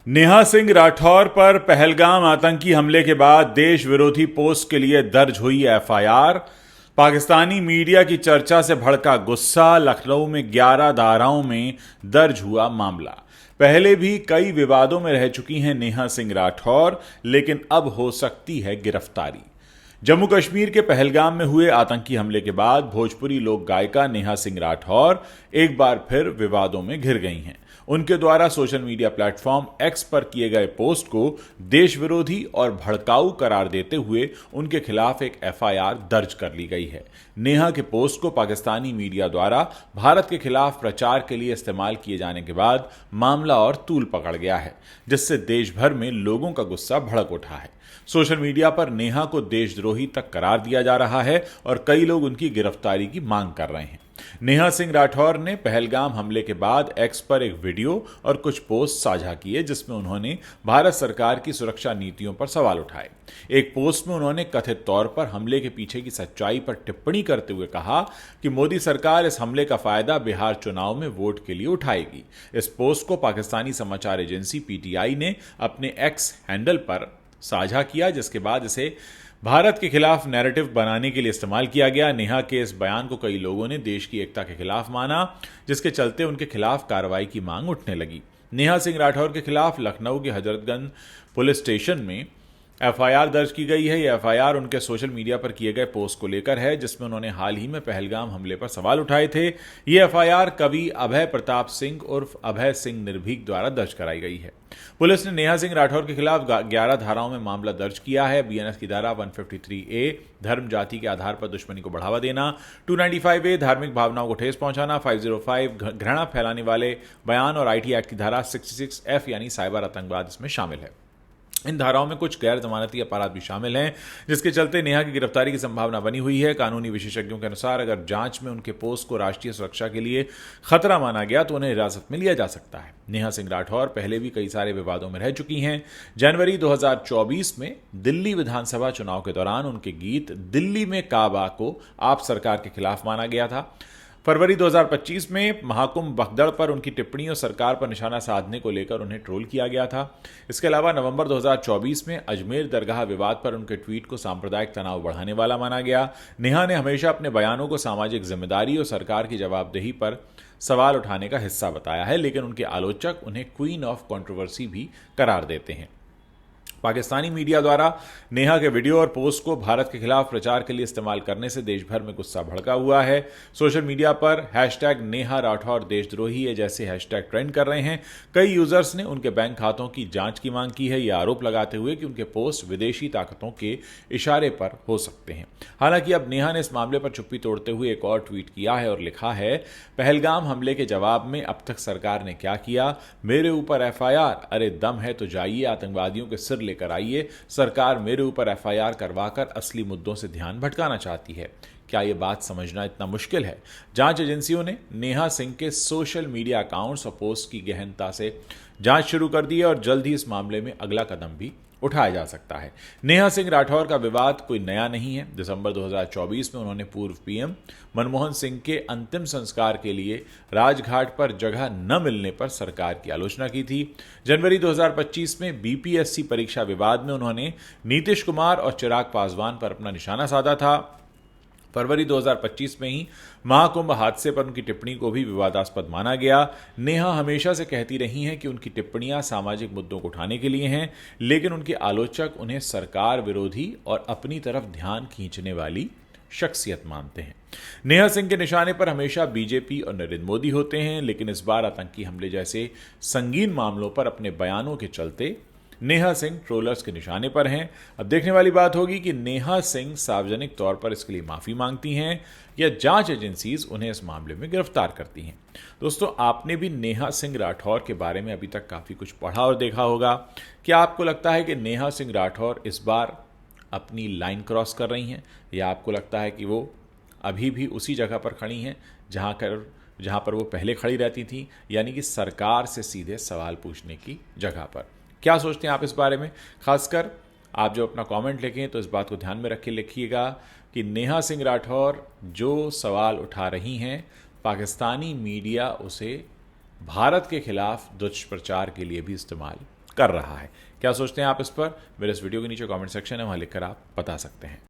नेहा सिंह राठौर पर पहलगाम आतंकी हमले के बाद देश विरोधी पोस्ट के लिए दर्ज हुई एफआईआर। पाकिस्तानी मीडिया की चर्चा से भड़का गुस्सा। लखनऊ में 11 धाराओं में दर्ज हुआ मामला। पहले भी कई विवादों में रह चुकी हैं नेहा सिंह राठौर, लेकिन अब हो सकती है गिरफ्तारी। जम्मू कश्मीर के पहलगाम में हुए आतंकी हमले के बाद भोजपुरी लोक गायिका नेहा सिंह राठौर एक बार फिर विवादों में घिर गई हैं। उनके द्वारा सोशल मीडिया प्लेटफॉर्म एक्स पर किए गए पोस्ट को देश विरोधी और भड़काऊ करार देते हुए उनके खिलाफ एक एफआईआर दर्ज कर ली गई है। नेहा के पोस्ट को पाकिस्तानी मीडिया द्वारा भारत के खिलाफ प्रचार के लिए इस्तेमाल किए जाने के बाद मामला और तूल पकड़ गया है, जिससे देश भर में लोगों का गुस्सा भड़क उठा है। सोशल मीडिया पर नेहा को देशद्रोही तक करार दिया जा रहा है और कई लोग उनकी गिरफ्तारी की मांग कर रहे हैं। नेहा सिंह राठौर ने पहलगाम हमले के बाद एक्स पर एक वीडियो और कुछ पोस्ट साझा किए, जिसमें उन्होंने भारत सरकार की सुरक्षा नीतियों पर सवाल उठाए। एक पोस्ट में उन्होंने कथित तौर पर हमले के पीछे की सच्चाई पर टिप्पणी करते हुए कहा कि मोदी सरकार इस हमले का फायदा बिहार चुनाव में वोट के लिए उठाएगी। इस पोस्ट को पाकिस्तानी समाचार एजेंसी पीटीआई ने अपने एक्स हैंडल पर साझा किया, जिसके बाद इसे भारत के खिलाफ नैरेटिव बनाने के लिए इस्तेमाल किया गया। नेहा के इस बयान को कई लोगों ने देश की एकता के खिलाफ माना, जिसके चलते उनके खिलाफ कार्रवाई की मांग उठने लगी। नेहा सिंह राठौर के खिलाफ लखनऊ के हजरतगंज पुलिस स्टेशन में एफआईआर दर्ज की गई है। यह एफआईआर उनके सोशल मीडिया पर किए गए पोस्ट को लेकर है, जिसमें उन्होंने हाल ही में पहलगाम हमले पर सवाल उठाए थे। यह एफआईआर कवि अभय प्रताप सिंह उर्फ अभय सिंह निर्भीक द्वारा दर्ज कराई गई है। पुलिस ने नेहा सिंह राठौर के खिलाफ 11 धाराओं में मामला दर्ज किया है। बीएनएस की धारा 153A धर्म जाति के आधार पर दुश्मनी को बढ़ावा देना, 295A धार्मिक भावनाओं को ठेस पहुंचाना, 505 घृणा फैलाने वाले बयान और आईटी एक्ट की धारा 66F यानी साइबर आतंकवाद इसमें शामिल है। इन धाराओं में कुछ गैर जमानती अपराध भी शामिल हैं, जिसके चलते नेहा की गिरफ्तारी की संभावना बनी हुई है। कानूनी विशेषज्ञों के अनुसार अगर जांच में उनके पोस्ट को राष्ट्रीय सुरक्षा के लिए खतरा माना गया तो उन्हें हिरासत में लिया जा सकता है। नेहा सिंह राठौर पहले भी कई सारे विवादों में रह चुकी हैं। जनवरी 2024 में दिल्ली विधानसभा चुनाव के दौरान उनके गीत दिल्ली में काबा को आप सरकार के खिलाफ माना गया था। फरवरी 2025 में महाकुंभ भगदड़ पर उनकी टिप्पणी और सरकार पर निशाना साधने को लेकर उन्हें ट्रोल किया गया था। इसके अलावा नवंबर 2024 में अजमेर दरगाह विवाद पर उनके ट्वीट को सांप्रदायिक तनाव बढ़ाने वाला माना गया। नेहा ने हमेशा अपने बयानों को सामाजिक जिम्मेदारी और सरकार की जवाबदेही पर सवाल उठाने का हिस्सा बताया है, लेकिन उनके आलोचक उन्हें क्वीन ऑफ कंट्रोवर्सी भी करार देते हैं। पाकिस्तानी मीडिया द्वारा नेहा के वीडियो और पोस्ट को भारत के खिलाफ प्रचार के लिए इस्तेमाल करने से देश भर में गुस्सा भड़का हुआ है। सोशल मीडिया पर हैशटैग नेहा राठौर देशद्रोही है जैसे हैशटैग ट्रेंड कर रहे हैं। कई यूजर्स ने उनके बैंक खातों की जांच की मांग की है, यह आरोप लगाते हुए कि उनके पोस्ट विदेशी ताकतों के इशारे पर हो सकते हैं। हालांकि अब नेहा ने इस मामले पर चुप्पी तोड़ते हुए एक और ट्वीट किया है और लिखा है, पहलगाम हमले के जवाब में अब तक सरकार ने क्या किया, मेरे ऊपर एफआईआर, अरे दम है तो जाइए आतंकवादियों के सिर लेकर आइए। सरकार मेरे ऊपर एफआईआर करवाकर असली मुद्दों से ध्यान भटकाना चाहती है। क्या यह बात समझना इतना मुश्किल है? जांच एजेंसियों ने नेहा सिंह के सोशल मीडिया अकाउंट्स और पोस्ट की गहनता से जांच शुरू कर दी है और जल्द ही इस मामले में अगला कदम भी उठाया जा सकता है। नेहा सिंह राठौर का विवाद कोई नया नहीं है। दिसंबर 2024 में उन्होंने पूर्व पीएम मनमोहन सिंह के अंतिम संस्कार के लिए राजघाट पर जगह न मिलने पर सरकार की आलोचना की थी। जनवरी 2025 में बीपीएससी परीक्षा विवाद में उन्होंने नीतीश कुमार और चिराग पासवान पर अपना निशाना साधा था। फरवरी 2025 में ही महाकुंभ हादसे पर उनकी टिप्पणी को भी विवादास्पद माना गया। नेहा हमेशा से कहती रही हैं कि उनकी टिप्पणियां सामाजिक मुद्दों को उठाने के लिए हैं, लेकिन उनके आलोचक उन्हें सरकार विरोधी और अपनी तरफ ध्यान खींचने वाली शख्सियत मानते हैं। नेहा सिंह के निशाने पर हमेशा बीजेपी और नरेंद्र मोदी होते हैं, लेकिन इस बार आतंकी हमले जैसे संगीन मामलों पर अपने बयानों के चलते नेहा सिंह ट्रोलर्स के निशाने पर हैं। अब देखने वाली बात होगी कि नेहा सिंह सार्वजनिक तौर पर इसके लिए माफी मांगती हैं या जांच एजेंसीज उन्हें इस मामले में गिरफ्तार करती हैं। दोस्तों, आपने भी नेहा सिंह राठौर के बारे में अभी तक काफी कुछ पढ़ा और देखा होगा। क्या आपको लगता है कि नेहा सिंह राठौर इस बार अपनी लाइन क्रॉस कर रही हैं, या आपको लगता है कि वो अभी भी उसी जगह पर खड़ी हैं जहां पर वो पहले खड़ी रहती थी, यानी कि सरकार से सीधे सवाल पूछने की जगह पर? क्या सोचते हैं आप इस बारे में? खासकर आप जो अपना कमेंट लिखें तो इस बात को ध्यान में रख के लिखिएगा कि नेहा सिंह राठौर जो सवाल उठा रही हैं, पाकिस्तानी मीडिया उसे भारत के खिलाफ दुष्प्रचार के लिए भी इस्तेमाल कर रहा है। क्या सोचते हैं आप इस पर? मेरे इस वीडियो के नीचे कमेंट सेक्शन है, वहां लिखकर आप बता सकते हैं।